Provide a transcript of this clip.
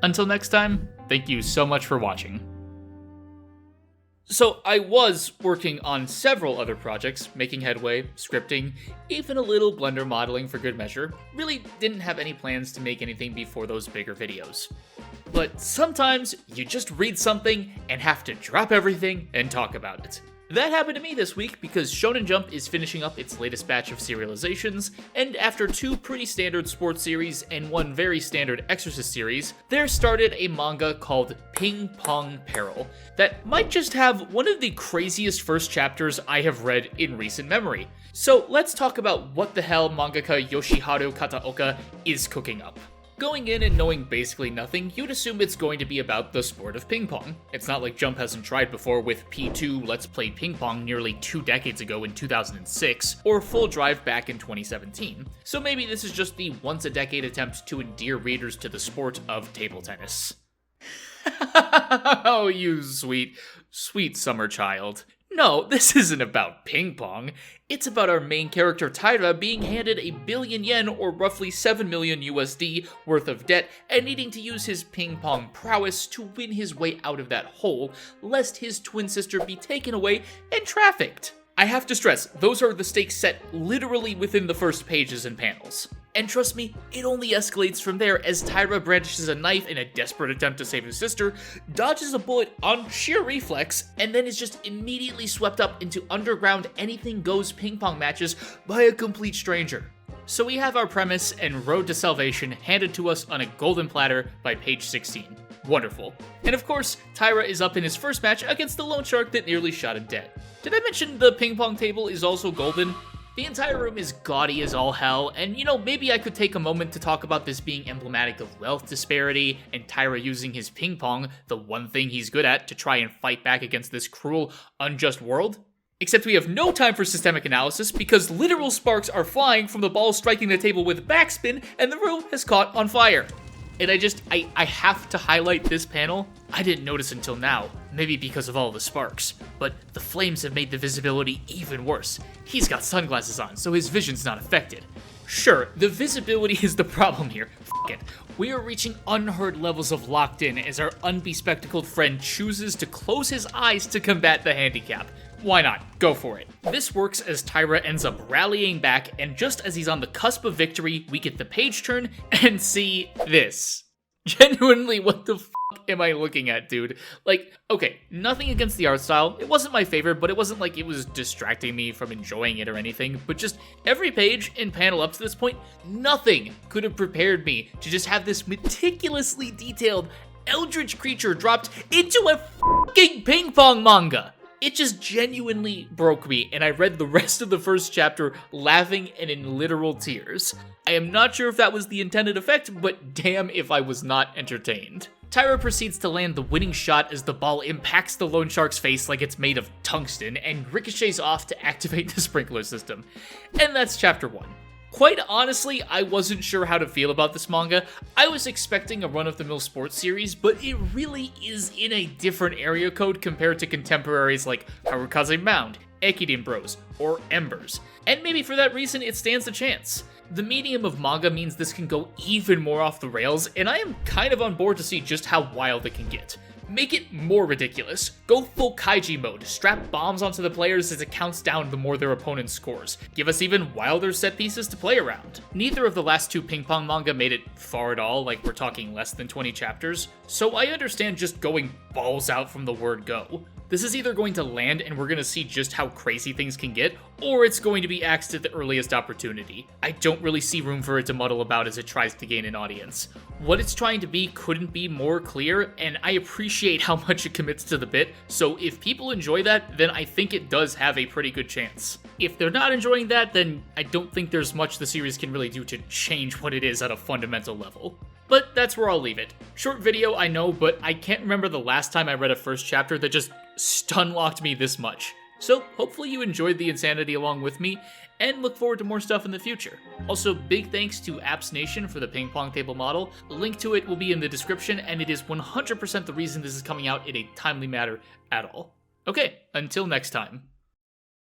Until next time, thank you so much for watching. So I was working on several other projects, making headway, scripting, even a little Blender modeling for good measure. Really didn't have any plans to make anything before those bigger videos. But sometimes you just read something and have to drop everything and talk about it. That happened to me this week because Shonen Jump is finishing up its latest batch of serializations, and after 2 pretty standard sports series and 1 very standard Exorcist series, there started a manga called Ping Pong Peril that might just have one of the craziest first chapters I have read in recent memory. So let's talk about what the hell mangaka Yoshiharu Kataoka is cooking up. Going in and knowing basically nothing, you'd assume it's going to be about the sport of ping pong. It's not like Jump hasn't tried before with P2 Let's Play Ping Pong nearly 2 decades ago in 2006, or Full Drive back in 2017. So maybe this is just the once-a-decade attempt to endear readers to the sport of table tennis. Oh, you sweet, sweet summer child. No, this isn't about ping pong. It's about our main character Taira being handed a billion yen, or roughly 7 million USD, worth of debt, and needing to use his ping pong prowess to win his way out of that hole, lest his twin sister be taken away and trafficked. I have to stress, those are the stakes set literally within the first pages and panels. And trust me, it only escalates from there as Taira brandishes a knife in a desperate attempt to save his sister, dodges a bullet on sheer reflex, and then is just immediately swept up into underground anything-goes ping pong matches by a complete stranger. So we have our premise and road to salvation handed to us on a golden platter by page 16. Wonderful. And of course, Taira is up in his first match against the loan shark that nearly shot him dead. Did I mention the ping pong table is also golden? The entire room is gaudy as all hell, and maybe I could take a moment to talk about this being emblematic of wealth disparity, and Taira using his ping pong, the one thing he's good at, to try and fight back against this cruel, unjust world. Except we have no time for systemic analysis because literal sparks are flying from the ball striking the table with backspin, and the room has caught on fire. And I have to highlight this panel. I didn't notice until now, maybe because of all the sparks, but the flames have made the visibility even worse. He's got sunglasses on, so his vision's not affected. Sure, the visibility is the problem here. F it. We are reaching unheard levels of locked in as our unbespectacled friend chooses to close his eyes to combat the handicap. Why not? Go for it. This works as Taira ends up rallying back, and just as he's on the cusp of victory, we get the page turn and see this. Genuinely, what the f*** am I looking at, dude? Like, okay, nothing against the art style. It wasn't my favorite, but it wasn't like it was distracting me from enjoying it or anything. But just every page and panel up to this point, nothing could have prepared me to just have this meticulously detailed eldritch creature dropped into a f***ing ping pong manga. It just genuinely broke me, and I read the rest of the first chapter laughing and in literal tears. I am not sure if that was the intended effect, but damn if I was not entertained. Taira proceeds to land the winning shot as the ball impacts the loan shark's face like it's made of tungsten and ricochets off to activate the sprinkler system. And that's chapter 1. Quite honestly, I wasn't sure how to feel about this manga. I was expecting a run-of-the-mill sports series, but it really is in a different area code compared to contemporaries like Harukaze Mound, Ekiden Bros, or Embers. And maybe for that reason, it stands a chance. The medium of manga means this can go even more off the rails, and I am kind of on board to see just how wild it can get. Make it more ridiculous. Go full kaiji mode, strap bombs onto the players as it counts down the more their opponent scores. Give us even wilder set pieces to play around. Neither of the last 2 ping pong manga made it far at all, like we're talking less than 20 chapters, so I understand just going balls out from the word go. This is either going to land and we're going to see just how crazy things can get, or it's going to be axed at the earliest opportunity. I don't really see room for it to muddle about as it tries to gain an audience. What it's trying to be couldn't be more clear, and I appreciate how much it commits to the bit, so if people enjoy that, then I think it does have a pretty good chance. If they're not enjoying that, then I don't think there's much the series can really do to change what it is at a fundamental level. But that's where I'll leave it. Short video, I know, but I can't remember the last time I read a first chapter that just stun-locked me this much. So hopefully you enjoyed the insanity along with me, and look forward to more stuff in the future. Also, big thanks to Apps Nation for the ping pong table model. A link to it will be in the description, and it is 100% the reason this is coming out in a timely manner at all. Okay, until next time.